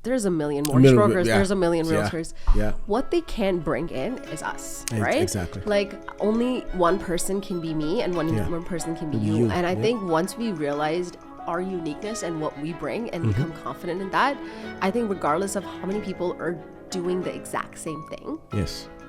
there's a million mortgage brokers, yeah. there's a million realtors. Yeah. What they can bring in is us, right? Exactly. Like only one person can be me and one person can be you. And I think once we realized our uniqueness and what we bring and become confident in that, I think regardless of how many people are doing the exact same thing,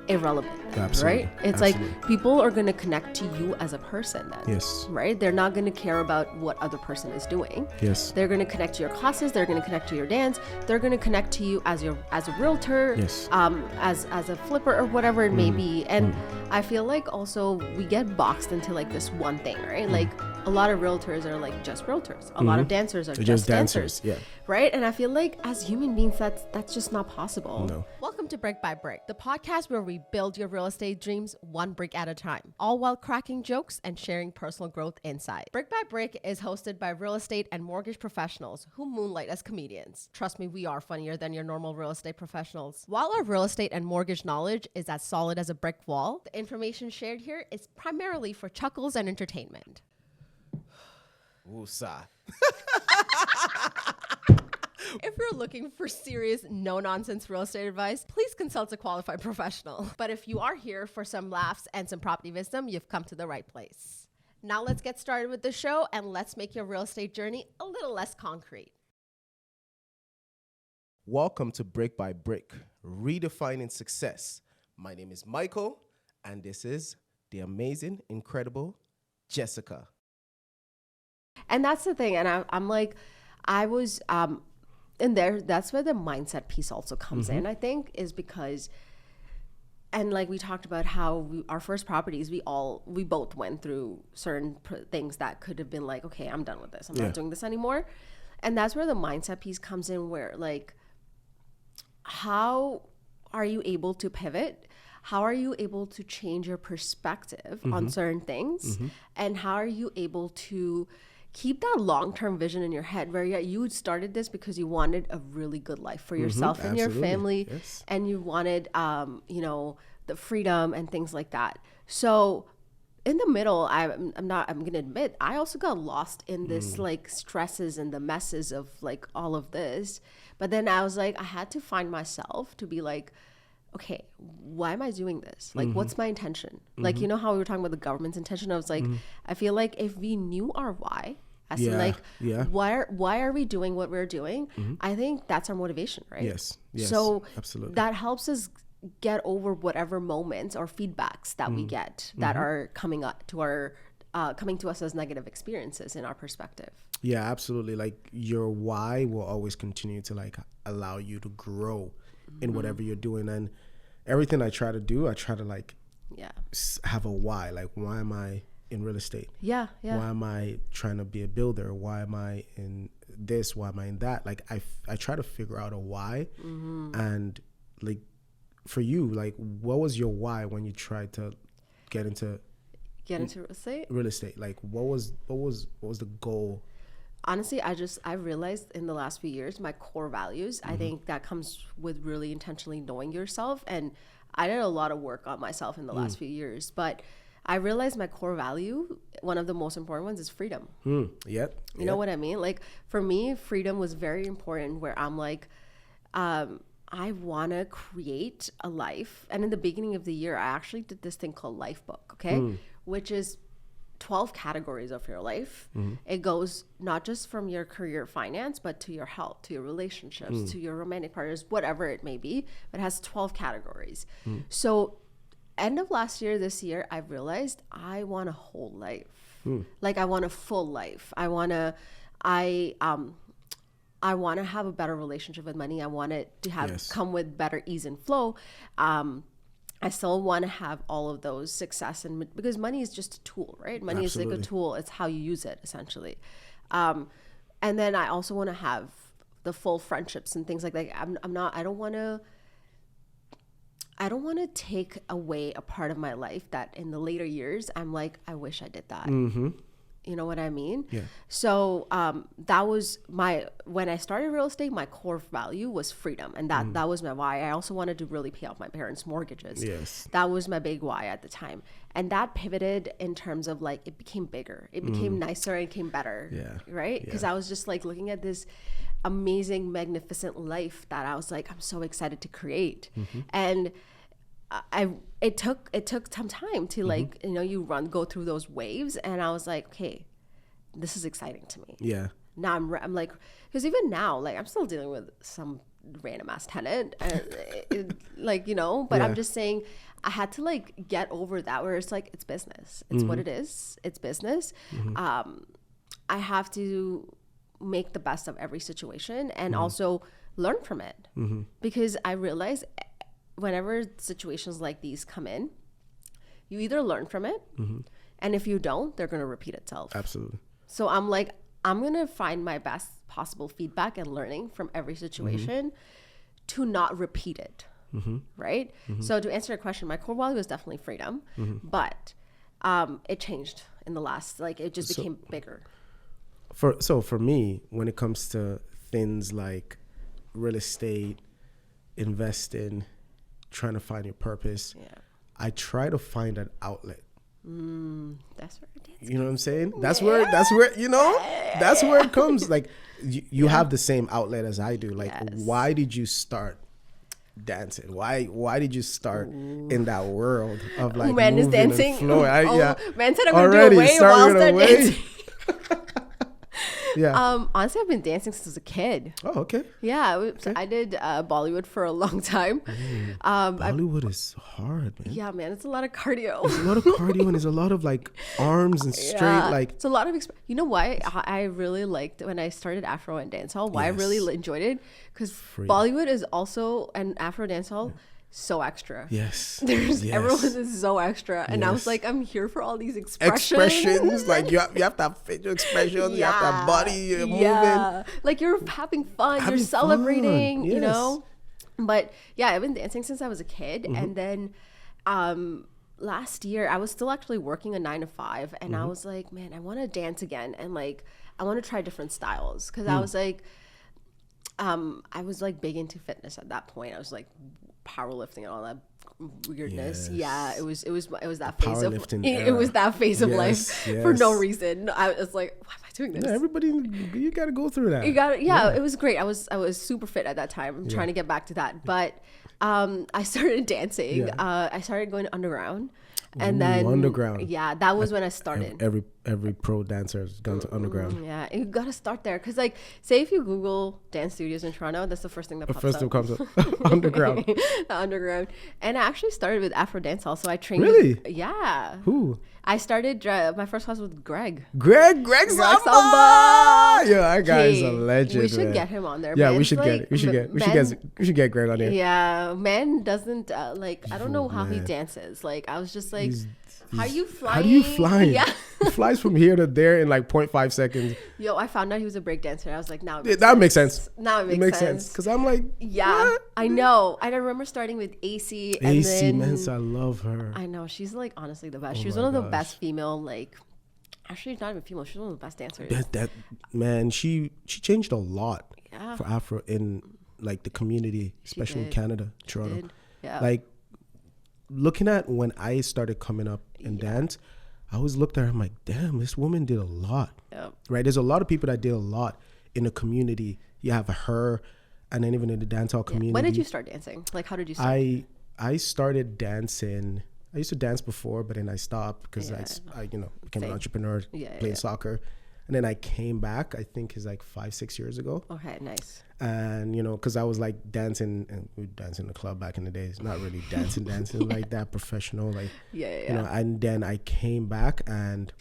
irrelevant. Absolutely. Right? It's like people are going to connect to you as a person then. Right? They're not going to care about what other person is doing. They're going to connect to your classes, they're going to connect to your dance, they're going to connect to you as a realtor, as a flipper or whatever it may be. And I feel like also we get boxed into like this one thing, right? Like a lot of realtors are like just realtors. A lot of dancers are just dancers. Right? And I feel like as human beings, that's just not possible. No. Welcome to Brick by Brick, the podcast where we build your real estate dreams one brick at a time, all while cracking jokes and sharing personal growth insight. Brick by Brick is hosted by real estate and mortgage professionals who moonlight as comedians. Trust me, we are funnier than your normal real estate professionals. While our real estate and mortgage knowledge is as solid as a brick wall, the information shared here is primarily for chuckles and entertainment. Woosah. If you're looking for serious, no-nonsense real estate advice, please consult a qualified professional. But if you are here for some laughs and some property wisdom, you've come to the right place. Now let's get started with the show and let's make your real estate journey a little less concrete. Welcome to Brick by Brick, Redefining Success. My name is Michael, and this is the amazing, incredible Jessica. And that's the thing. And I'm like, I was... And that's where the mindset piece also comes in, I think, is because, and like we talked about how our first properties, we both went through certain things that could have been like, okay, I'm done with this. I'm not doing this anymore. And that's where the mindset piece comes in, where like, how are you able to pivot? How are you able to change your perspective on certain things? And how are you able to keep that long-term vision in your head where you started this because you wanted a really good life for yourself and your family, and you wanted, the freedom and things like that. So in the middle, I'm going to admit, I also got lost in this like stresses and the messes of like all of this. But then I was like, I had to find myself to be like, okay, why am I doing this? Like, what's my intention? Like, you know how we were talking about the government's intention? I was like, I feel like if we knew our why, as in like, why are we doing what we're doing? I think that's our motivation, right? Yes, so absolutely. that helps us get over whatever moments or feedbacks that we get that are coming up to our, coming to us as negative experiences in our perspective. Yeah, absolutely. Like your why will always continue to like allow you to grow in whatever you're doing. And everything I try to do, I try to like have a why. Like, why am I in real estate? Why am I trying to be a builder? Why am I in this? Why am I in that? Like I try to figure out a why. And like for you, like what was your why when you tried to get into real estate? Like what was the goal? Honestly, I realized in the last few years, my core values, I think that comes with really intentionally knowing yourself. And I did a lot of work on myself in the last few years, but I realized my core value, one of the most important ones, is freedom. You know what I mean? Like for me, freedom was very important, where I'm like, I want to create a life. And in the beginning of the year, I actually did this thing called Life Book, which is 12 categories of your life. It goes not just from your career finance, but to your health, to your relationships, to your romantic partners, whatever it may be. It has 12 categories. So end of last year, this year, I realized I want a whole life. Like I want a full life. I want to have a better relationship with money. I want it to have come with better ease and flow. I still want to have all of those success, and because money is just a tool, right? Money is like a tool. It's how you use it, essentially. And then I also want to have the full friendships and things like that. I don't want to take away a part of my life that in the later years, I'm like, I wish I did that. You know what I mean? Yeah. So that was when I started real estate, my core value was freedom. And that was my why. I also wanted to really pay off my parents' mortgages. Yes. That was my big why at the time. And that pivoted in terms of like, it became bigger. It became nicer. It became better. Yeah. Right? Because I was just like looking at this amazing, magnificent life that I was like, I'm so excited to create. And it took some time to like, you know, go through those waves, and I was like, okay, this is exciting to me. Yeah. Now I'm like, because even now, like, I'm still dealing with some random ass tenant, like, you know, but I'm just saying, I had to like get over that, where it's like, it's business. It's what it is. It's business. I have to make the best of every situation, and also learn from it, because I realize whenever situations like these come in, you either learn from it, and if you don't, they're going to repeat itself. Absolutely. So I'm like, I'm going to find my best possible feedback and learning from every situation to not repeat it. Right? So to answer your question, my core value was definitely freedom, but it changed in the last, like, it just became bigger. For me, when it comes to things like real estate, investing, trying to find your purpose, I try to find an outlet. That's where it is. You know what I'm saying? That's where, you know, that's where it comes. Like, you have the same outlet as I do. Like, why did you start dancing? Why did you start in that world of like man is moving dancing? and flowing? Man said I'm going to do away while I start dancing. Yeah. Honestly, I've been dancing since I was a kid. Oh, okay. Yeah, I did Bollywood for a long time. Bollywood is hard, man. Yeah, man, it's a lot of cardio. There's a lot of cardio and there's a lot of like arms and straight, like. It's a lot of you know why I really liked when I started Afro and dancehall. Why I really enjoyed it, because Bollywood is also an Afro dancehall. So extra. Yes. Everyone is so extra, and I was like, I'm here for all these expressions. Like you have to have facial expressions. You have to have body. You're moving. Like you're having fun. You're celebrating. You know. But yeah, I've been dancing since I was a kid, and then last year I was still actually working a 9 to 5, and I was like, man, I want to dance again, and like I want to try different styles, because I was like big into fitness at that point. I was like powerlifting and all that weirdness. Yeah, it was that phase of it was that phase of life for no reason. I was like, why am I doing this? Yeah, everybody, you got to go through that. You got it was great. I was super fit at that time. I'm trying to get back to that, but I started dancing. I started going underground. And then underground. Yeah, that was when I started. Every pro dancer has gone to underground. Yeah, you got to start there, because like, say if you Google dance studios in Toronto, that's the first thing that pops up. The first thing comes up. Underground. The underground. And I actually started with Afro dancehall, so I trained. Really? Yeah. Who? I started my first class with Greg Samba. Yeah, that guy is a legend. We should get him on there. Yeah, we should get it. We should get Greg on here. Yeah, man doesn't like. I don't know how he dances. Like, I was just like, how are you flying? How do you fly? Yeah, he flies from here to there in like 0.5 seconds. Yo, I found out he was a break dancer. I was like, now that makes sense. Now it makes sense. Because I'm like, yeah, what? I know. I remember starting with AC. AC Mensa, I love her. I know, she's like honestly the best. She was one of the best female, like, actually not even female. She's one of the best dancers. That man, she changed a lot for Afro in like the community, especially in Canada, Toronto. Yeah. Like, looking at when I started coming up in dance, I always looked at her, I'm like, damn, this woman did a lot. Yep. Right? There's a lot of people that did a lot in the community. You have her, and then even in the dancehall community. When did you start dancing? Like, how did you start? I started dancing. I used to dance before, but then I stopped because I became an entrepreneur, playing soccer. And then I came back, I think it's like 5-6 years ago. Okay, nice. And, because I was like dancing, and we would dance in the club back in the days. Not really dancing like that, professional. Like, and then I came back, and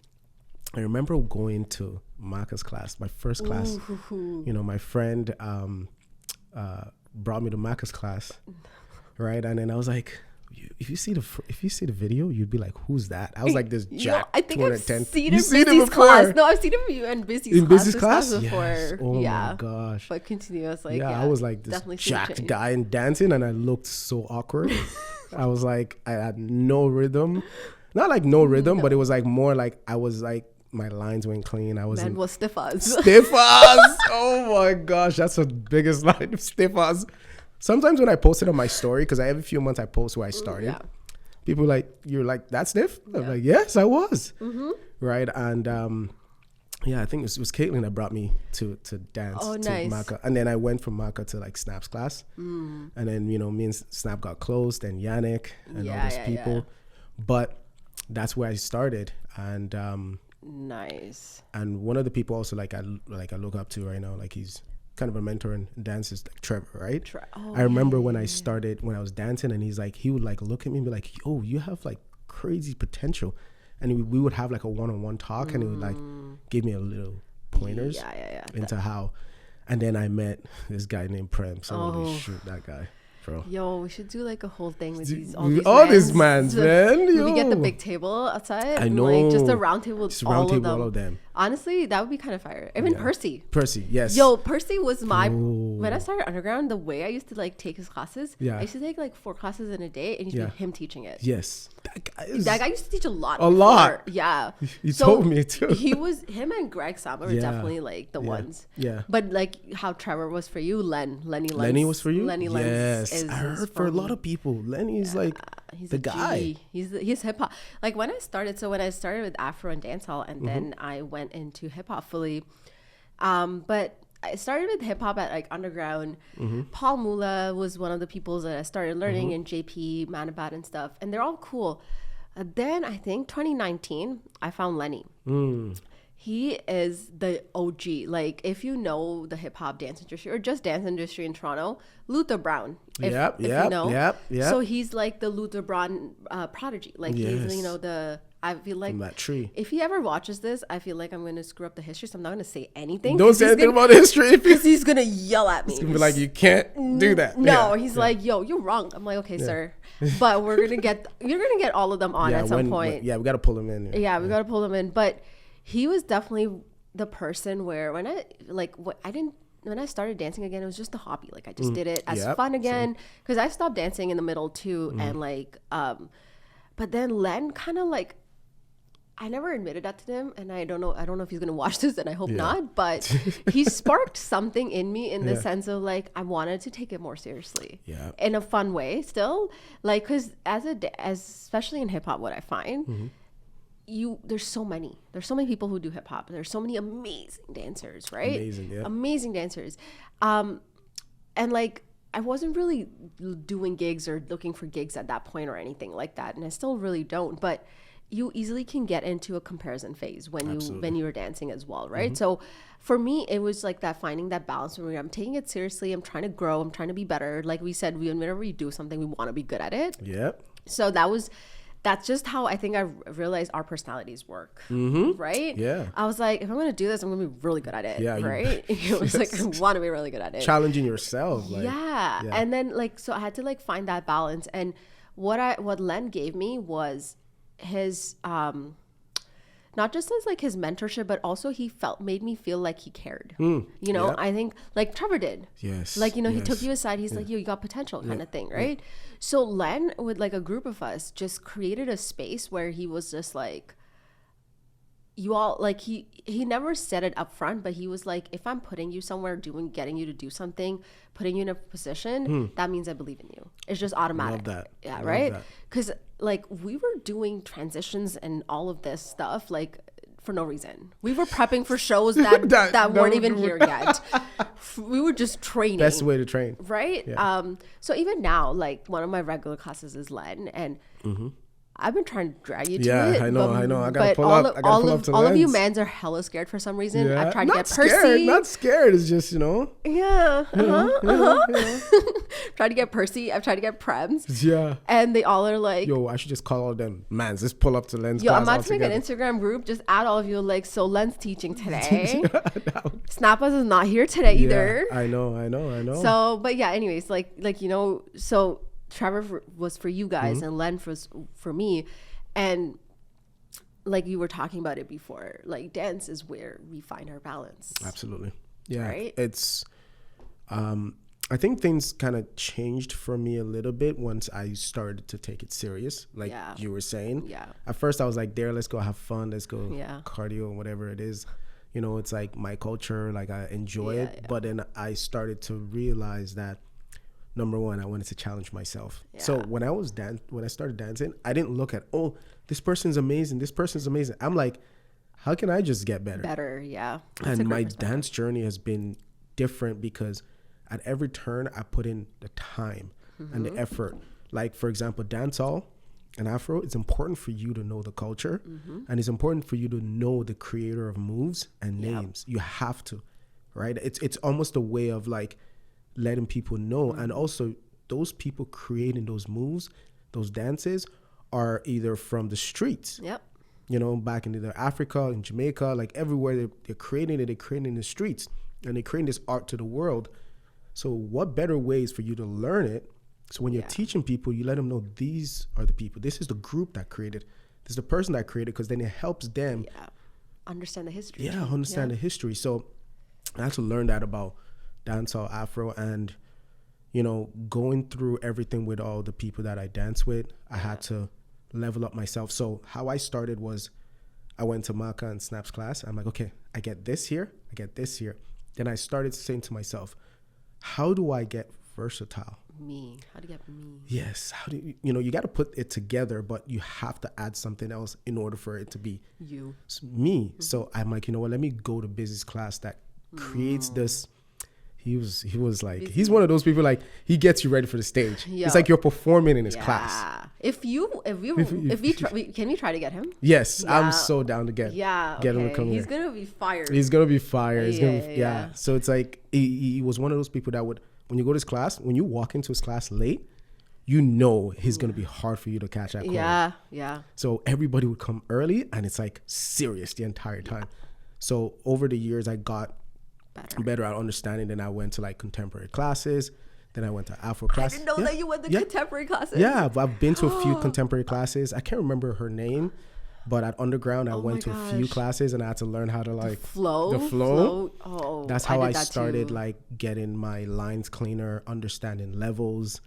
I remember going to Maka's class, my first class. My friend brought me to Maka's class, right? And then I was like, if you see the video, you'd be like, who's that? I was like this jack. I think I've seen him in Busy's class. No, I've seen him in Busy's class before. Yes. Oh my gosh. But continue. I was like, I was like this jacked guy and dancing, and I looked so awkward. I was like, I had no rhythm. Not like no rhythm, but it was like more like I was like, my lines weren't clean. I was stiff as. Stiff as. Oh my gosh, that's the biggest line, stiff as. Sometimes when I post it on my story, because I have a few months I post where I started, people you're like, that's stiff? I'm like, yes, I was. Right? And Yeah, I think it was Caitlin that brought me to dance to Maka, and then I went from Maka to like Snap's class, and then me and Snap got close, and Yannick and all those people, but that's where I started, and nice. And one of the people also I look up to right now, like he's kind of a mentor in dance, is like Trevor, right? I remember when I was dancing, and he would like look at me and be like, "Yo, you have like crazy potential." And we would have like a one-on-one talk, and he would like give me a little pointers into how. And then I met this guy named Prem. So shoot, that guy, bro. Yo, we should do like a whole thing with all these mans, man. We get the big table outside. I know. Like just a round table with all of them. Honestly, that would be kind of fire. Even Percy, yes. Yo, Percy was when I started underground, the way I used to like take his classes, I used to take like 4 classes in a day, and used to be him teaching it. Yes. That guy used to teach a lot. Yeah. He told me too. Him and Greg Sama were definitely like the ones. Yeah. But like how Trevor was for you, Lenny was for you? Lenny Lenz. Yes. I heard for a lot of people, Lenny's like he's the guy. G. He's hip hop. Like when I started with Afro and dancehall, and then I went into hip hop fully. But I started with hip hop at like underground. Paul Mula was one of the people that I started learning, and JP, Manabat and stuff, and they're all cool. Then I think 2019, I found Lenny. He is the OG. Like if you know the hip hop dance industry or just dance industry in Toronto, Luther Brown. If you know. So he's like the Luther Brown prodigy. Like he's I feel like from that tree. If he ever watches this, I feel like I'm going to screw up the history, so I'm not going to say anything. Don't say anything about history, because he's going to yell at me. He's going to be like, you can't do that. No, he's like, yo, you're wrong. I'm like, okay, sir, but you're going to get all of them on at some point. We got to pull them in. We got to pull them in. But he was definitely the person where when I started dancing again, it was just a hobby. Like I just did it as fun again, because I stopped dancing in the middle too, and but then Len kind of like, I never admitted that to him, and I don't know if he's gonna watch this, and I hope not, but he sparked something in me in the sense of like I wanted to take it more seriously, in a fun way still, like because especially in hip hop, what I find. There's so many people who do hip hop. There's so many amazing dancers, right? Amazing dancers. And like, I wasn't really doing gigs or looking for gigs at that point or anything like that. And I still really don't, but you easily can get into a comparison phase when you're dancing as well, right? So for me, it was like that, finding that balance where I'm taking it seriously. I'm trying to grow. I'm trying to be better. Like we said, whenever we do something, we want to be good at it. So that's just how I think I realized our personalities work, right? I was like, if I'm going to do this, I'm going to be really good at it, right? It was like, I want to be really good at it. Challenging yourself. And then like, so I had to like find that balance. And what Len gave me was his, not just as like his mentorship, but also he made me feel like he cared. I think like Trevor did. Like, he took you aside. He's like, you got potential kind of thing, right? So Len, with like a group of us, just created a space where he was just like, you all, like he never said it up front, but he was like, if I'm putting you somewhere, getting you to do something, putting you in a position, that means I believe in you. It's just automatic. Love that. Yeah, right? Because like we were doing transitions and all of this stuff like for no reason. We were prepping for shows that weren't even here yet. We were just training. Best way to train. Right? So even now, like one of my regular classes is Len, and I've been trying to drag you to it. I know. I gotta pull up. All of you mans are hella scared for some reason. I've tried to get Percy. Not scared. It's just Tried to get Percy. I've tried to get Prems. Yeah. And they all are like, yo, I should just call all them mans. Let's pull up to Len's class. I'm about to make an Instagram group. Just add all of you. Like, so Len's teaching today. Snappas is not here today either. I know. So, but yeah. Anyways, so Trevor was for you guys, and Len was for me, and like you were talking about it before, like dance is where we find our balance. Absolutely. Yeah. Right? It's I think things kind of changed for me a little bit once I started to take it serious, like you were saying. At first I was like, let's go have fun, let's go cardio, whatever it is, it's like my culture, like I enjoy it. But then I started to realize that, number one, I wanted to challenge myself. So when I started dancing, I didn't look at, this person's amazing. I'm like, how can I just get better? Yeah. And my dance journey has been different because at every turn I put in the time and the effort. Like, for example, dancehall and Afro, it's important for you to know the culture, and it's important for you to know the creator of moves and names. You have to, right? It's almost a way of like letting people know. And also those people creating those moves, those dances are either from the streets, back in either Africa, in Jamaica, like everywhere they're creating it, they're creating in the streets, and they're creating this art to the world. So what better ways for you to learn it? So when you're teaching people, you let them know these are the people. This is the group that created. This is the person that created, because then it helps them understand the history. Understand the history. So I had to learn that about dancehall, Afro, and going through everything with all the people that I dance with. I had to level up myself. So how I started was I went to Maka and Snap's class. I'm like, okay, I get this here, I get this here. Then I started saying to myself, how do I get versatile? How do you get me? Yes. How do you got to put it together, but you have to add something else in order for it to be you. Me. So I'm like, you know what, let me go to Busy's class that creates this. He was like, he's one of those people, like, he gets you ready for the stage. It's like you're performing in his class. If we try, can you try to get him? Yes, I'm so down to get him to come He's here. gonna be fired. He's gonna be fired. So it's like he was one of those people that would, when you go to his class, when you walk into his class late, he's gonna be hard for you to catch that corner. So everybody would come early, and it's like serious the entire time. So over the years, I got better at understanding. Then I went to like contemporary classes. Then I went to Afro classes. I didn't know that you went to contemporary classes. Yeah, I've been to a few contemporary classes. I can't remember her name, but at underground I went to a few classes, and I had to learn how to like the flow. Oh, that's how I started like getting my lines cleaner, understanding levels.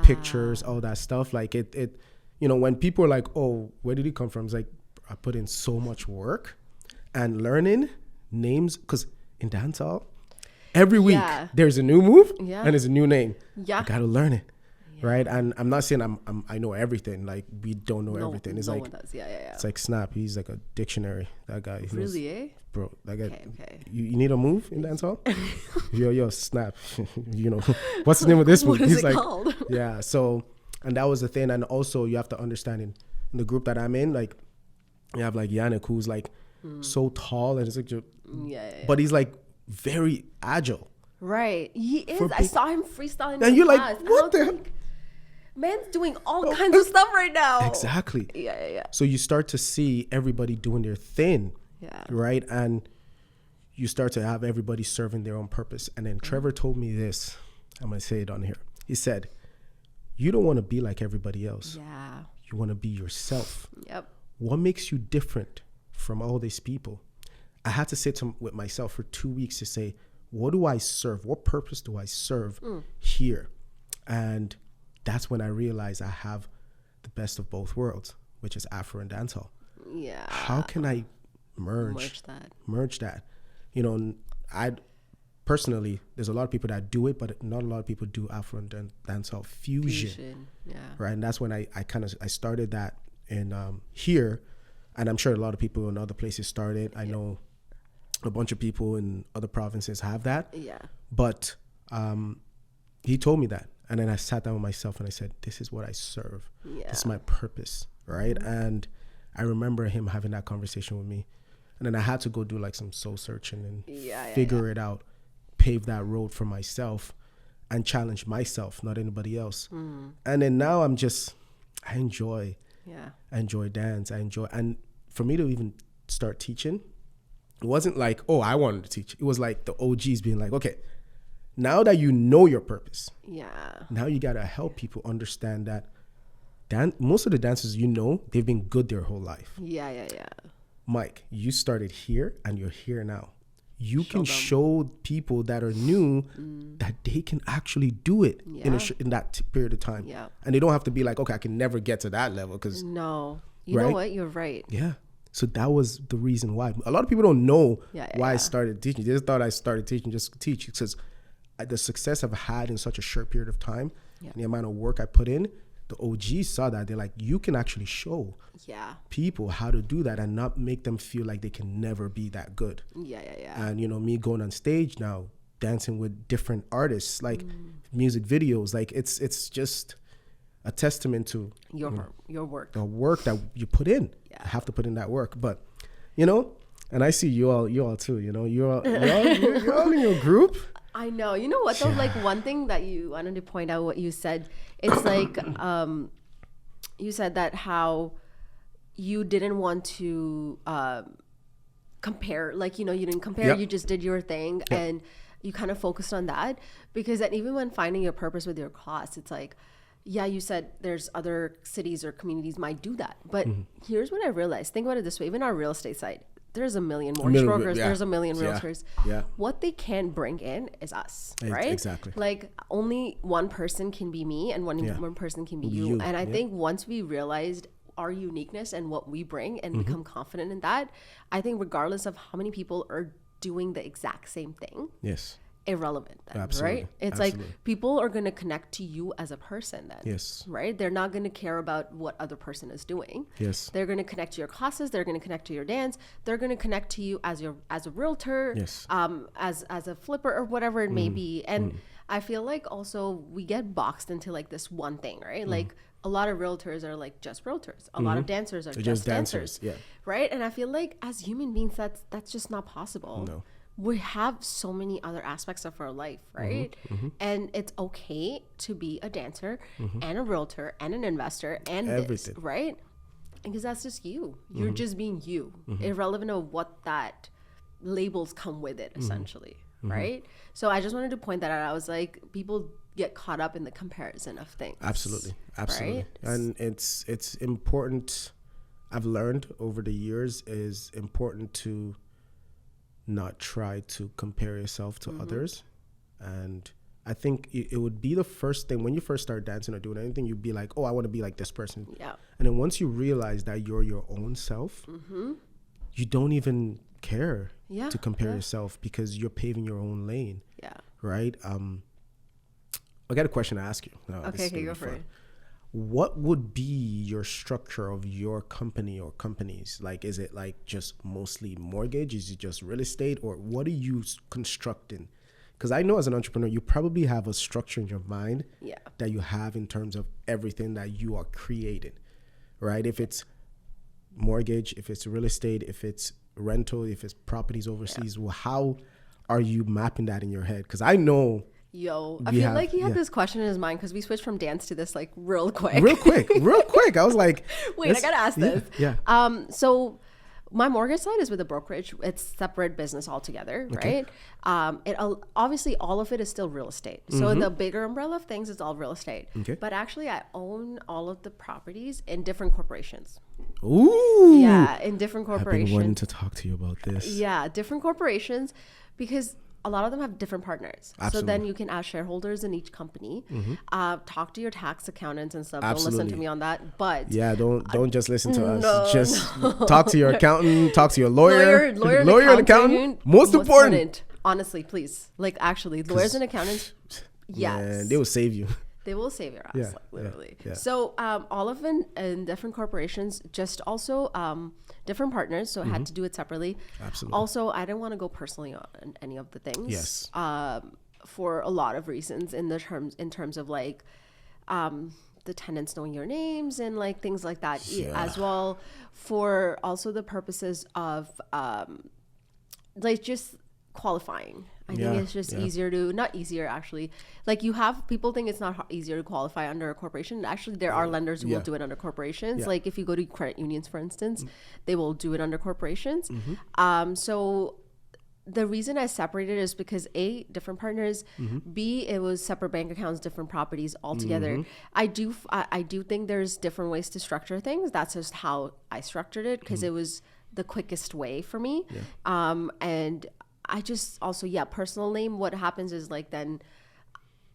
Pictures, all that stuff. Like it. When people are like, "Oh, where did he come from?" It's like I put in so much work and learning names, because in dancehall, every week there's a new move and there's a new name. I gotta learn it, right? And I'm not saying I know everything. Like, we don't know everything. It's like one does. It's like Snap. He's like a dictionary. That guy. Really, bro. That guy. Okay. You need a move in dancehall? yo, Snap. What's the name of this move? What is He's it like, called? Yeah. So, and that was the thing. And also, you have to understand in the group that I'm in, like, you have like Yannick, who's like so tall, and it's like, but he's like very agile. Right, he is. I saw him freestyling. And you're like, what the hell? Man's doing all kinds of stuff right now. Exactly. Yeah. So you start to see everybody doing their thing. Right, and you start to have everybody serving their own purpose. And then Trevor told me this. I'm gonna say it on here. He said, "You don't want to be like everybody else. Yeah. You want to be yourself. Yep. What makes you different from all these people?" I had to sit with myself for 2 weeks to say, what do I serve? What purpose do I serve here? And that's when I realized I have the best of both worlds, which is Afro and dancehall. Yeah. How can I merge that? I personally, there's a lot of people that do it, but not a lot of people do Afro and dancehall fusion. Right. And that's when I started that in here. And I'm sure a lot of people in other places started. I know a bunch of people in other provinces have that. Yeah. But he told me that. And then I sat down with myself and I said, this is what I serve. Yeah. This is my purpose. Right. And I remember him having that conversation with me. And then I had to go do like some soul searching and figure it out, pave that road for myself and challenge myself, not anybody else. And then now I enjoy dance. And for me to even start teaching, it wasn't like, oh, I wanted to teach. It was like the OGs being like, okay, now that you know your purpose, now you got to help people understand that most of the dancers, they've been good their whole life. Yeah. Mike, you started here and you're here now. You can show people that are new that they can actually do it in that period of time. Yeah. And they don't have to be like, okay, I can never get to that level. Because no, you know what? You're right. Yeah. So that was the reason why. A lot of people don't know why I started teaching. They just thought I started teaching just to teach. Because the success I've had in such a short period of time and the amount of work I put in, the OGs saw that. They're like, you can actually show people how to do that and not make them feel like they can never be that good. And, you know, me going on stage now, dancing with different artists, like music videos, like it's just a testament to your work, the work that you put in. You have to put in that work. But, you know, and I see you all too, you know, you're all in your group. I know. You know what though? Like one thing that you wanted to point out what you said, it's like you said that how you didn't want to compare, like, you know, you didn't compare, you just did your thing and you kind of focused on that. Because then even when finding your purpose with your class, it's like, yeah, you said there's other cities or communities might do that. But here's what I realized. Think about it this way. Even our real estate side, there's a million mortgage brokers. There's a million realtors. What they can bring in is us, right? Exactly. Like only one person can be me and one person can be you. And I think once we realized our uniqueness and what we bring and become confident in that, I think regardless of how many people are doing the exact same thing, irrelevant then, right? It's like people are going to connect to you as a person then, right? They're not going to care about what other person is doing. They're going to connect to your classes. They're going to connect to your dance. They're going to connect to you as a realtor, as a flipper or whatever it may be. And I feel like also we get boxed into like this one thing, right? Like a lot of realtors are like just realtors. A lot of dancers are just dancers, right? And I feel like as human beings, that's just not possible. No. We have so many other aspects of our life, right? And it's okay to be a dancer and a realtor and an investor and everything, this, right? Because that's just you. You're just being you, irrelevant of what that labels come with it, essentially, right? So I just wanted to point that out. I was like, people get caught up in the comparison of things. Absolutely. Right? And it's important. I've learned over the years is important to not try to compare yourself to others. And I think it would be the first thing when you first start dancing or doing anything, you'd be like, oh, I want to be like this person. And then once you realize that you're your own self, you don't even care to compare yourself because you're paving your own lane. Right? I got a question to ask you. Okay, go for it. What would be your structure of your company or companies? Like, is it like just mostly mortgage? Is it just real estate? Or what are you constructing? Because I know as an entrepreneur, you probably have a structure in your mind that you have in terms of everything that you are creating, right? If it's mortgage, if it's real estate, if it's rental, if it's properties overseas, well, how are you mapping that in your head? Because I know... I feel like he had this question in his mind because we switched from dance to this like real quick. I was like, wait, I gotta ask this. So my mortgage side is with a brokerage. It's separate business altogether, right? It obviously all of it is still real estate. So the bigger umbrella of things is all real estate. But actually, I own all of the properties in different corporations. Ooh, yeah, in different corporations. I've been wanting to talk to you about this. Yeah, different corporations because a lot of them have different partners. So then you can ask shareholders in each company, talk to your tax accountants and stuff. Don't listen to me on that. But don't just listen to us. Just talk to your accountant, talk to your lawyer and accountant. Most important. Honestly, please. Like actually, lawyers and accountants, yes. Man, they will save you. They will save your ass, literally. So all of them in different corporations, just also different partners. So I had to do it separately. Absolutely. Also, I didn't want to go personally on any of the things. For a lot of reasons in terms of like the tenants knowing your names and like things like that as well. For also the purposes of like just qualifying. I think it's just easier to, not easier actually, like you have, people think it's not easier to qualify under a corporation. Actually, there are lenders who will do it under corporations. Like if you go to credit unions, for instance, they will do it under corporations. So the reason I separated is because A, different partners, B, it was separate bank accounts, different properties altogether. I do think there's different ways to structure things. That's just how I structured it because it was the quickest way for me. And I just also, personal name, what happens is like then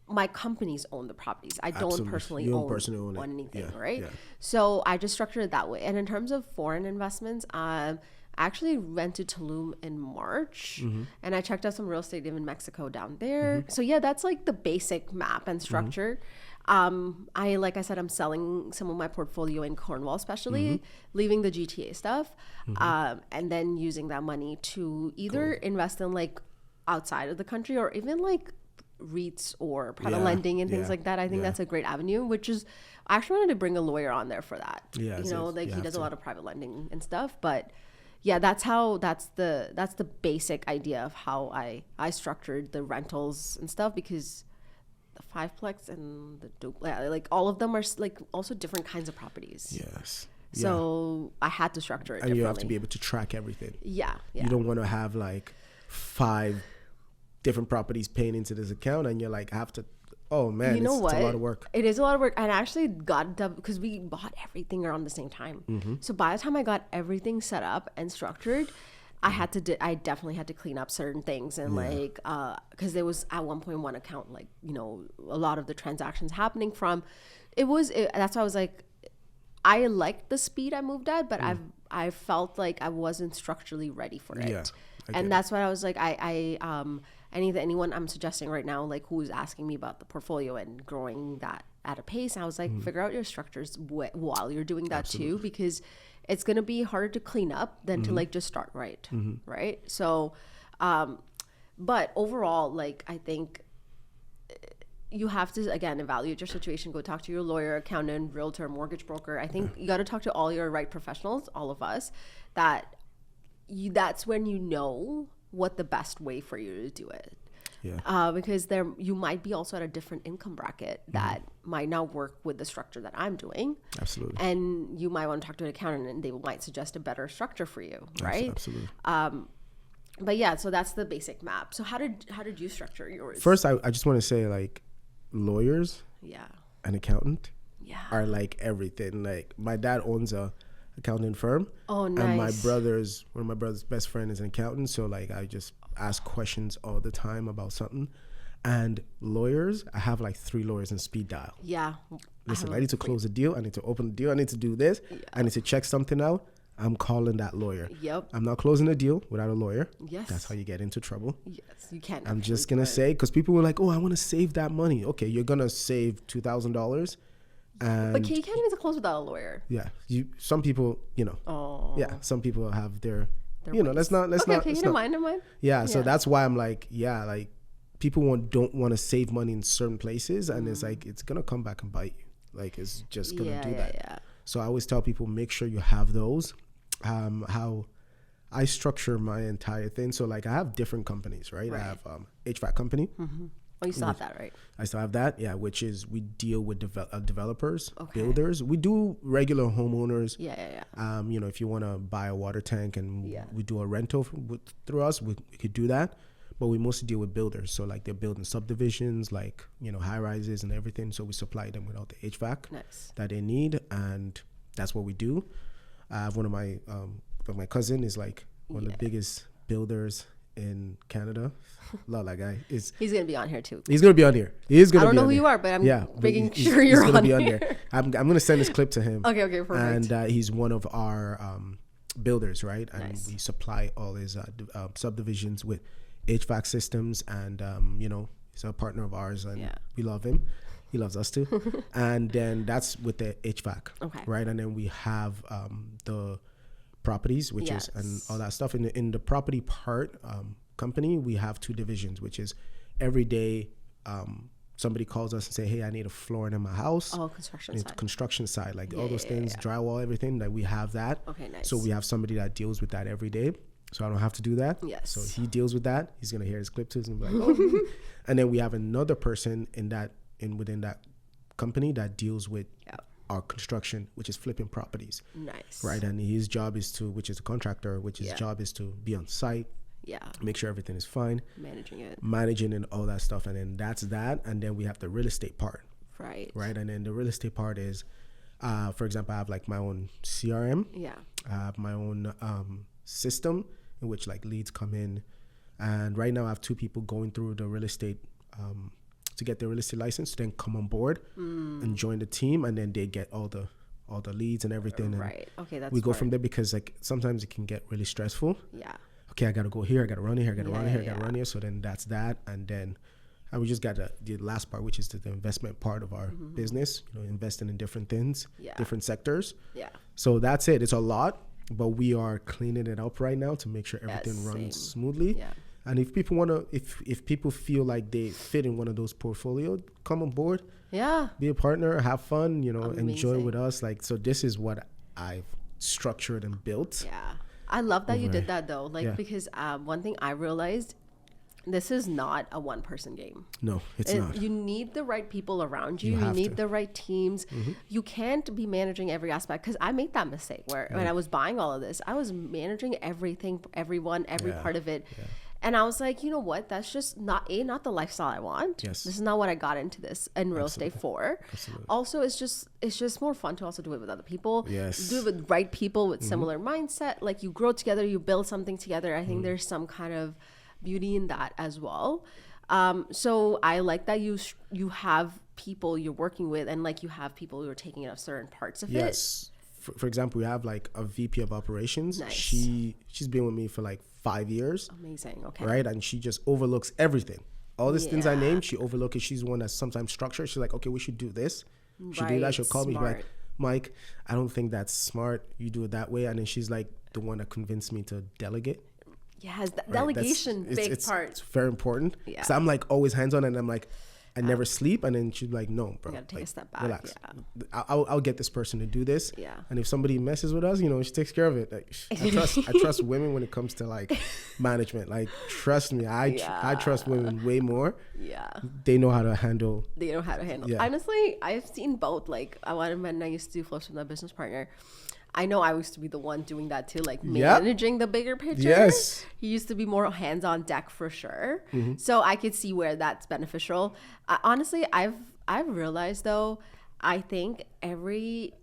my companies own the properties. I don't personally own anything, right? So I just structured it that way. And in terms of foreign investments, I actually went to Tulum in March, and I checked out some real estate in Mexico down there. So yeah, that's like the basic map and structure. Like I said, I'm selling some of my portfolio in Cornwall, especially leaving the GTA stuff, and then using that money to either invest in like outside of the country or even like REITs or private lending and things like that. I think that's a great avenue, which is I actually wanted to bring a lawyer on there for that. Yeah, you know, like he does a lot of private lending and stuff, but yeah, that's the basic idea of how I structured the rentals and stuff, because the fiveplex and the like all of them are like also different kinds of properties. Yes. So I had to structure it and differently. you have to be able to track everything. Yeah. You don't want to have like 5 different properties paying into this account and you're like have to, oh man, it's a lot of work. It is a lot of work. And I actually got it because we bought everything around the same time. So by the time I got everything set up and structured, I definitely had to clean up certain things and like because there was at one point one account, like, you know, a lot of the transactions happening from that's why I was like, I liked the speed I moved at, but I felt like I wasn't structurally ready for it. And that's why I was like, anyone I'm suggesting right now, like who is asking me about the portfolio and growing that at a pace, I was like, figure out your structures while you're doing that too, because it's going to be harder to clean up than to like just start right. So, but overall, like I think you have to, again, evaluate your situation, go talk to your lawyer, accountant, realtor, mortgage broker. I think you got to talk to all your right professionals, all of us, that's when you know what the best way for you to do it. Because you might be also at a different income bracket that might not work with the structure that I'm doing. Absolutely. And you might want to talk to an accountant and they might suggest a better structure for you, right? Absolutely. But yeah, so that's the basic map. So how did you structure yours? First, I just want to say, like, lawyers and accountant are like everything. Like my dad owns a accounting firm. Oh, nice. And one of my brother's best friend is an accountant. So like I just ask questions all the time about something. And lawyers, I have like 3 lawyers in speed dial. Yeah. Listen, I need to close a deal. I need to open a deal. I need to do this. Yeah. I need to check something out. I'm calling that lawyer. Yep. I'm not closing a deal without a lawyer. Yes. That's how you get into trouble. Yes, you can't. I'm just going to say, because people were like, oh, I want to save that money. Okay, you're going to save $2,000. But you can't even close without a lawyer. Yeah. Some people, you know. Oh. Yeah, some people have their you know, let's not. Okay, never mind. Yeah, so that's why I'm like, like people don't want to save money in certain places. And it's like, it's going to come back and bite you. Like, it's just going to do that. Yeah. So I always tell people, make sure you have those. How I structure my entire thing. So like I have different companies, right? I have HVAC company. Mm-hmm. Oh, you still have that, right? I still have that, yeah, which is we deal with developers, builders. We do regular homeowners. Yeah. You know, if you want to buy a water tank and we do a rental through us, we could do that. But we mostly deal with builders. So like they're building subdivisions, like, you know, high rises and everything. So we supply them with all the HVAC that they need. And that's what we do. I have one of my cousin is like one of the biggest builders in Canada. Love that guy. He's gonna be on here too. He's gonna be on here. I don't know who you are, but I'm making sure you're on here. I'm gonna send this clip to him. Okay, perfect. And he's one of our builders, right? And we supply all his subdivisions with HVAC systems, and you know, he's a partner of ours, and we love him. He loves us too. And then that's with the HVAC, right? And then we have the properties, which is, and all that stuff. In the property part company, we have 2 divisions, which is every day somebody calls us and say, hey, I need a flooring in my house. Oh, construction side, like all those things, drywall, everything, like we have that. Okay, nice. So we have somebody that deals with that every day. So I don't have to do that. Yes. So he deals with that. He's going to hear his clip too. He's gonna be like, oh. And then we have another person within that company that deals with our construction, which is flipping properties. Nice. Right. And his job is which is a contractor, which his job is to be on site. Yeah. Make sure everything is fine. Managing and all that stuff. And then that's that. And then we have the real estate part. Right. Right. And then the real estate part is, for example, I have like my own CRM. Yeah. I have my own system in which like leads come in. And right now I have 2 people going through the real estate to get their real estate license, then come on board and join the team, and then they get all all the leads and everything. Right. Okay, that's we go smart. from there, because like sometimes it can get really stressful. Yeah. Okay, I gotta go here, I gotta run here, I gotta run here, I gotta run here. So then that's that, and then we just got the last part, which is the investment part of our business. You know, investing in different things, different sectors. Yeah. So that's it. It's a lot, but we are cleaning it up right now to make sure everything runs smoothly. Yeah. And if people want to, if people feel like they fit in one of those portfolio, come on board. Yeah. Be a partner, have fun, you know, Amazing. enjoy with us. Like, so this is what I've structured and built. Yeah. I love that you did that though. Like, because one thing I realized, this is not a one person game. No, it's not. You need the right people around you. You need the right teams. You can't be managing every aspect, because I made that mistake where when I was buying all of this, I was managing everything, everyone, every part of it. Yeah. And I was like, you know what? That's just not the lifestyle I want. Yes. This is not what I got into this in real estate for. Absolutely. Also, it's just more fun to also do it with other people. Yes. Do it with right people with similar mindset. Like, you grow together, you build something together. I think there's some kind of beauty in that as well. So I like that you have people you're working with, and like you have people who are taking up certain parts of it. Yes. For example, we have like a VP of operations. Nice. She's been with me for like 5 years. Amazing. Okay. Right. And she just overlooks everything. All these things I named, she overlooks it. She's the one that's sometimes structured. She's like, okay, we should do this. She'll do that. She'll call me. She'll be like, Mike, I don't think that's smart. You do it that way. And then she's like the one that convinced me to delegate. Yes, delegation, big part. It's very important. Yeah. So I'm like always hands on, and I'm like, I never sleep. And then she's like, no, bro. You gotta take a step back. Relax. Yeah. I'll get this person to do this. Yeah. And if somebody messes with us, you know, she takes care of it. Like, I trust women when it comes to like management. Like, trust me, I trust women way more. Yeah. They know how to handle. Yeah. Honestly, I've seen both. Like, when I used to do flips with my business partner, I know I used to be the one doing that too, like managing the bigger picture. Yes. He used to be more hands on deck for sure. So I could see where that's beneficial. Honestly, I've realized though, I think every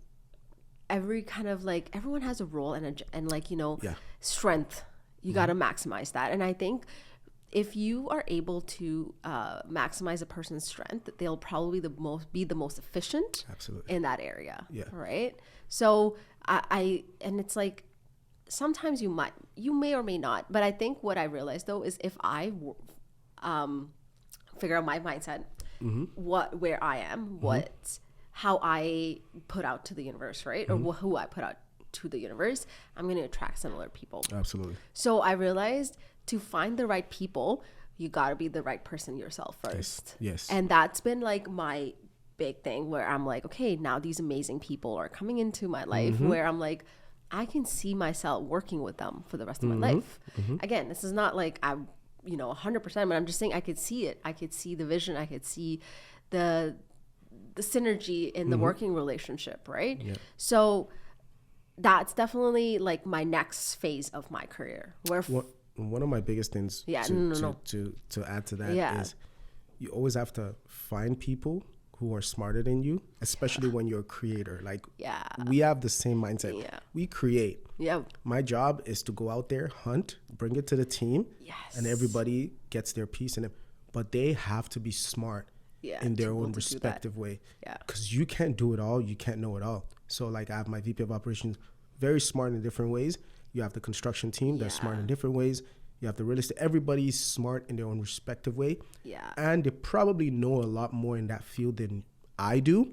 kind of like, everyone has a role and like, you know, strength. You got to maximize that. And I think if you are able to maximize a person's strength, they'll probably be the most efficient in that area. Yeah. Right. So and it's like, sometimes you may or may not, but I think what I realized though is if I figure out my mindset, where I am, how I put out to the universe, right? Or who I put out to the universe, I'm going to attract similar people. Absolutely. So I realized to find the right people, you got to be the right person yourself first. Yes. And that's been like my big thing, where I'm like, okay, now these amazing people are coming into my life, where I'm like, I can see myself working with them for the rest of my life. Again, this is not like I'm, 100%, but I'm just saying I could see it. I could see the vision. I could see the synergy in the working relationship, right? Yeah. So that's definitely like my next phase of my career. Where one of my biggest things to add to that is you always have to find people who are smarter than you, especially when you're a creator. Like, we have the same mindset. Yeah. We create. Yeah. My job is to go out there, hunt, bring it to the team, and everybody gets their piece in it. But they have to be smart in their own respective way. Yeah. Because you can't do it all. You can't know it all. So, like, I have my VP of operations, very smart in different ways. You have the construction team that's smart in different ways. You have the real estate. Everybody's smart in their own respective way. Yeah. And they probably know a lot more in that field than I do.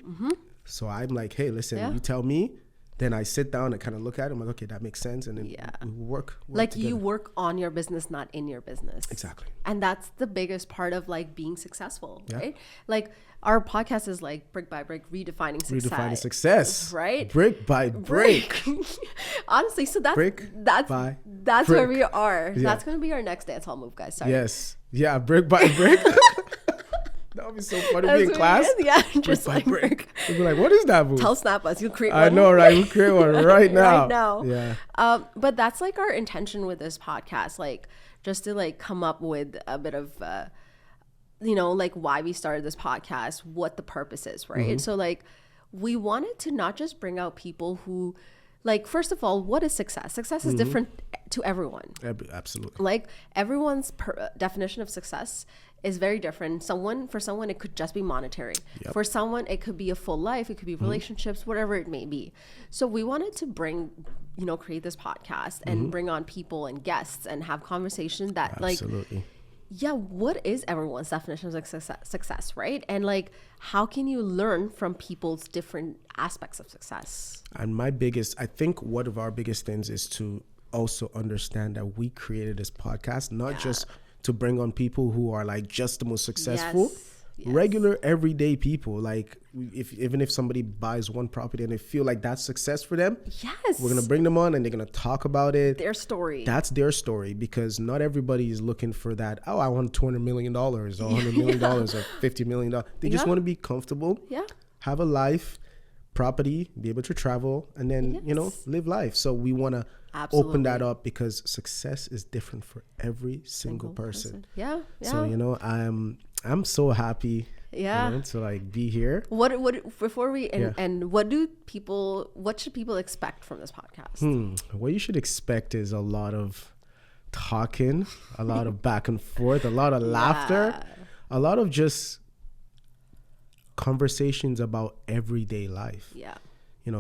So I'm like, hey, listen, you tell me. Then I sit down and kind of look at it. I'm like, okay, that makes sense. And then we work like together. You work on your business, not in your business. Exactly. And that's the biggest part of like being successful, right? Like our podcast is like brick by brick, redefining success. Redefining success. Right? Brick by brick. Honestly, so that's brick. where we are. Yeah. That's going to be our next dance hall move, guys. Sorry. Yes. Yeah, brick by brick. That would be so funny. Be in class. Yeah, just like brick. We'd be like, what is that move? Tell Snap us. You'll create one. I know, right? We'll create one right now. Right now. Yeah. But that's like our intention with this podcast, like just to like come up with a bit of, like why we started this podcast, what the purpose is, right? So like we wanted to not just bring out people who, like, first of all, what is success? Success is different to everyone. Absolutely. Like everyone's definition of success is very different. For someone, it could just be monetary. Yep. For someone, it could be a full life. It could be relationships, whatever it may be. So we wanted to create this podcast and bring on people and guests and have conversation that Absolutely. What is everyone's definition of success, right? And like, how can you learn from people's different aspects of success? And I think one of our biggest things is to also understand that we created this podcast, not just to bring on people who are like just the most successful, regular everyday people. Like even if somebody buys one property and they feel like that's success for them, we're going to bring them on and they're going to talk about it. Their story. That's their story, because not everybody is looking for that. Oh, I want $200 million or $100 million or $50 million. They just want to be comfortable, have a life, property, be able to travel, and then, live life. So we want to open that up, because success is different for every single person. Yeah. So, I'm so happy to like be here. What before we and what should people expect from this podcast? What you should expect is a lot of talking, a lot of back and forth, a lot of laughter, a lot of just conversations about everyday life.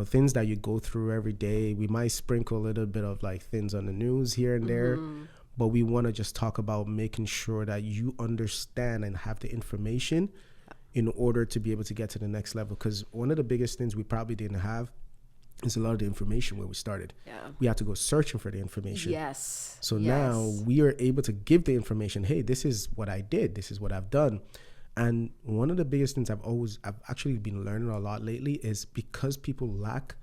Things that you go through every day. We might sprinkle a little bit of like things on the news here and there, but we want to just talk about making sure that you understand and have the information in order to be able to get to the next level. Because one of the biggest things we probably didn't have is a lot of the information when we started. We had to go searching for the information. So now we are able to give the information. Hey, this is what I did. This is what I've done. And one of the biggest things I've actually been learning a lot lately is because people lack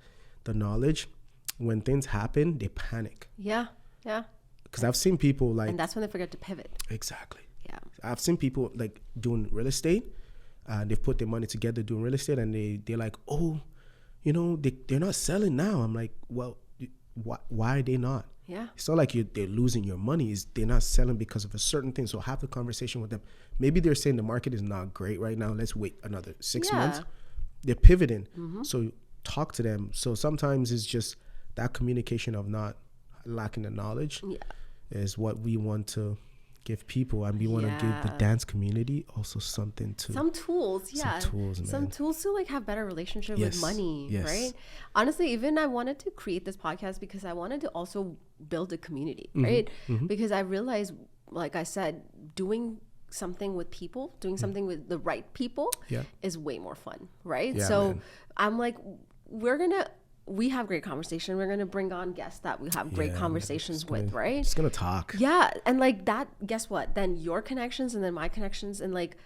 the knowledge, when things happen, they panic. Because I've seen people and that's when they forget to pivot. Exactly. I've seen people like doing real estate. They've put their money together doing real estate, and they're like, oh, they're not selling now. I'm like, well, why are they not? It's not like they're losing your money. They're not selling because of a certain thing. So have the conversation with them. Maybe they're saying the market is not great right now. Let's wait another 6 months. They're pivoting. So talk to them. So sometimes it's just that communication of not lacking the knowledge is what we want to give people, and we want to give the dance community also some tools, some tools to like have better relationship with money, right? Honestly, even I wanted to create this podcast because I wanted to also build a community, right? Because I realized, like I said, doing something with people, doing something with the right people is way more fun, right? So I'm like, we have great conversation. We're going to bring on guests that we have great conversations with, right? Just going to talk. And like that, guess what? Then your connections and then my connections, and like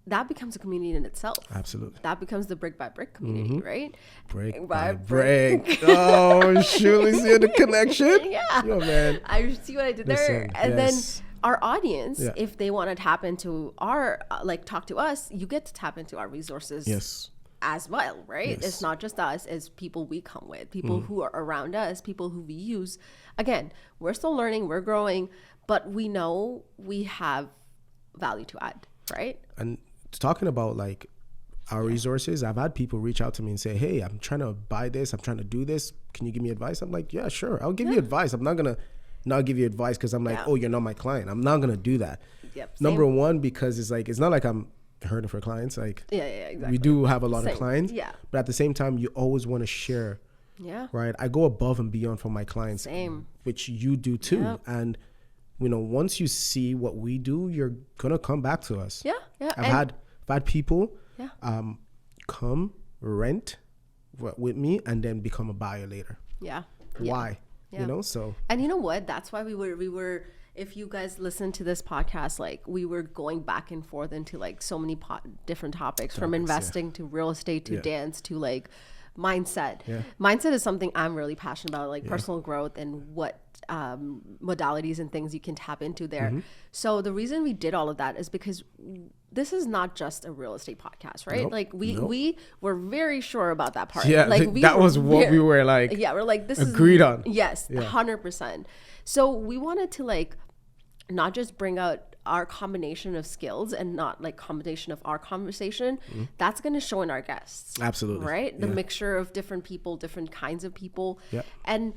that becomes a community in itself. Absolutely. That becomes the brick by brick community, right? Brick by brick. Oh, shoot. See the connection? Yo, man. I see what I did there. And then our audience, if they want to tap into talk to us, you get to tap into our resources. As well, right? It's not just us, it's people we come with, people who are around us, people who we use. Again, we're still learning, we're growing, but we know we have value to add, right? And talking about like our resources, I've had people reach out to me and say, hey, I'm trying to buy this, I'm trying to do this, can you give me advice? I'm like, yeah, sure, I'll give you advice. I'm not gonna not give you advice because I'm like, oh, you're not my client. I'm not gonna do that. Number one, because it's not like I'm hurting for clients. Like, exactly. We do have a lot of clients, but at the same time, you always want to share. Right. I go above and beyond for my clients, which you do too. And once you see what we do, you're gonna come back to us. I've had people come rent with me and then become a buyer later. Why? So. And you know what? That's why we were. If you guys listen to this podcast, like we were going back and forth into like so many different topics, from investing to real estate to dance to like mindset. Mindset is something I'm really passionate about, like personal growth and what modalities and things you can tap into there. So the reason we did all of that is because this is not just a real estate podcast, right? Like we were very sure about that part. Like that was what we were like. We're like, this agreed on. 100%. So we wanted to like not just bring out our combination of skills and not like combination of our conversation. That's going to show in our guests. Absolutely. Right? The mixture of different people, different kinds of people. And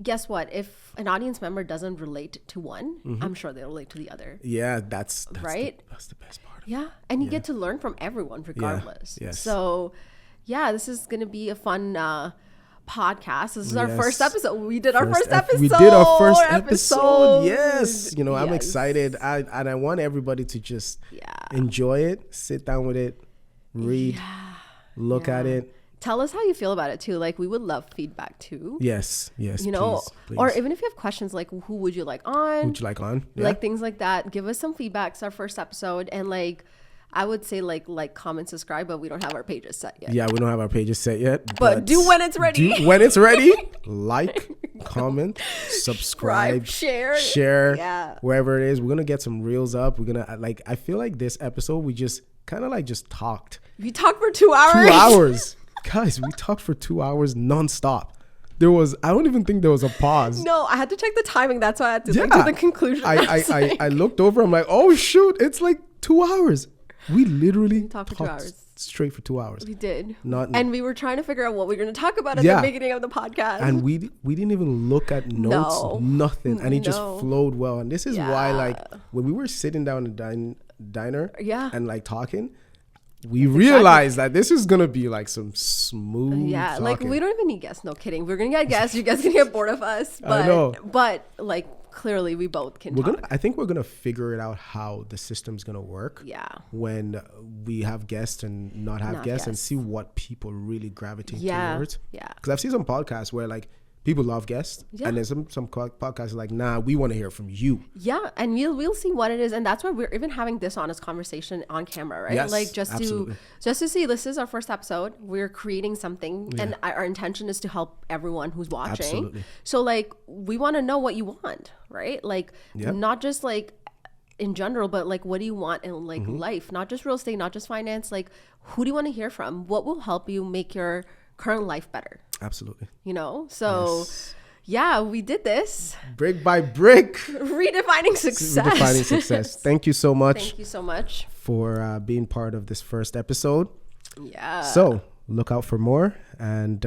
guess what? If an audience member doesn't relate to one, Mm-hmm. I'm sure they'll relate to the other. Yeah, that's right. That's the best part. Yeah, and you get to learn from everyone regardless. Yes. So, yeah, this is gonna be a fun podcast. This is our Yes. first episode. We did our first episode. We did our first episode. Yes. You know, I'm Yes. excited. I want everybody to just Yeah. enjoy it, sit down with it, read, look at it. Tell us how you feel about it too. Like, we would love feedback too. Yes. You know, please. or even if you have questions like, who would you like on? Would you like on? Yeah. Like things like that. Give us some feedback. It's our first episode, and like, I would say like, comment, subscribe, but we don't have our pages set yet. Yeah, we don't have our pages set yet. But do when it's ready. When it's ready, like, comment, subscribe, share, Yeah. wherever it is. We're gonna get some reels up. We're gonna like. I feel like this episode we just kind of like just talked. We talked for 2 hours. 2 hours, guys. We talked for 2 hours nonstop. I don't even think there was a pause. No, I had to check the timing. That's why I had to like, to the conclusion. I looked over. I'm like, oh shoot, it's like 2 hours. We literally talked for 2 hours. Straight for 2 hours. We did. And we were trying to figure out what we were going to talk about at the beginning of the podcast. And we didn't even look at notes, nothing. And it just flowed well. And this is why, like, when we were sitting down in the diner and like talking, we realized that this is going to be like some smooth talking. Like, we don't even need guests. No kidding. We're going to get guests. You guys going to get bored of us. But, I know. But like, clearly we both can talk. I think we're gonna figure it out how the system's gonna work. Yeah. When we have guests and not have guests, and see what people really gravitate towards. Yeah. Because I've seen some podcasts where like people love guests, and there's some podcasts like, nah, we want to hear from you. Yeah, and we'll see what it is, and that's why we're even having this honest conversation on camera, right? Yes, like just absolutely. to see, this is our first episode. We're creating something, and our intention is to help everyone who's watching. Absolutely. So like, we want to know what you want, right? Like, not just like in general, but like, what do you want in like life? Not just real estate, not just finance. Like, who do you want to hear from? What will help you make your current life better? Absolutely. You know, so yeah, we did this brick by brick. Redefining success. Thank you so much. Thank you so much for being part of this first episode. Yeah. So look out for more, and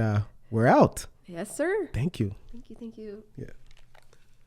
we're out. Yes, sir. Thank you. Thank you. Yeah.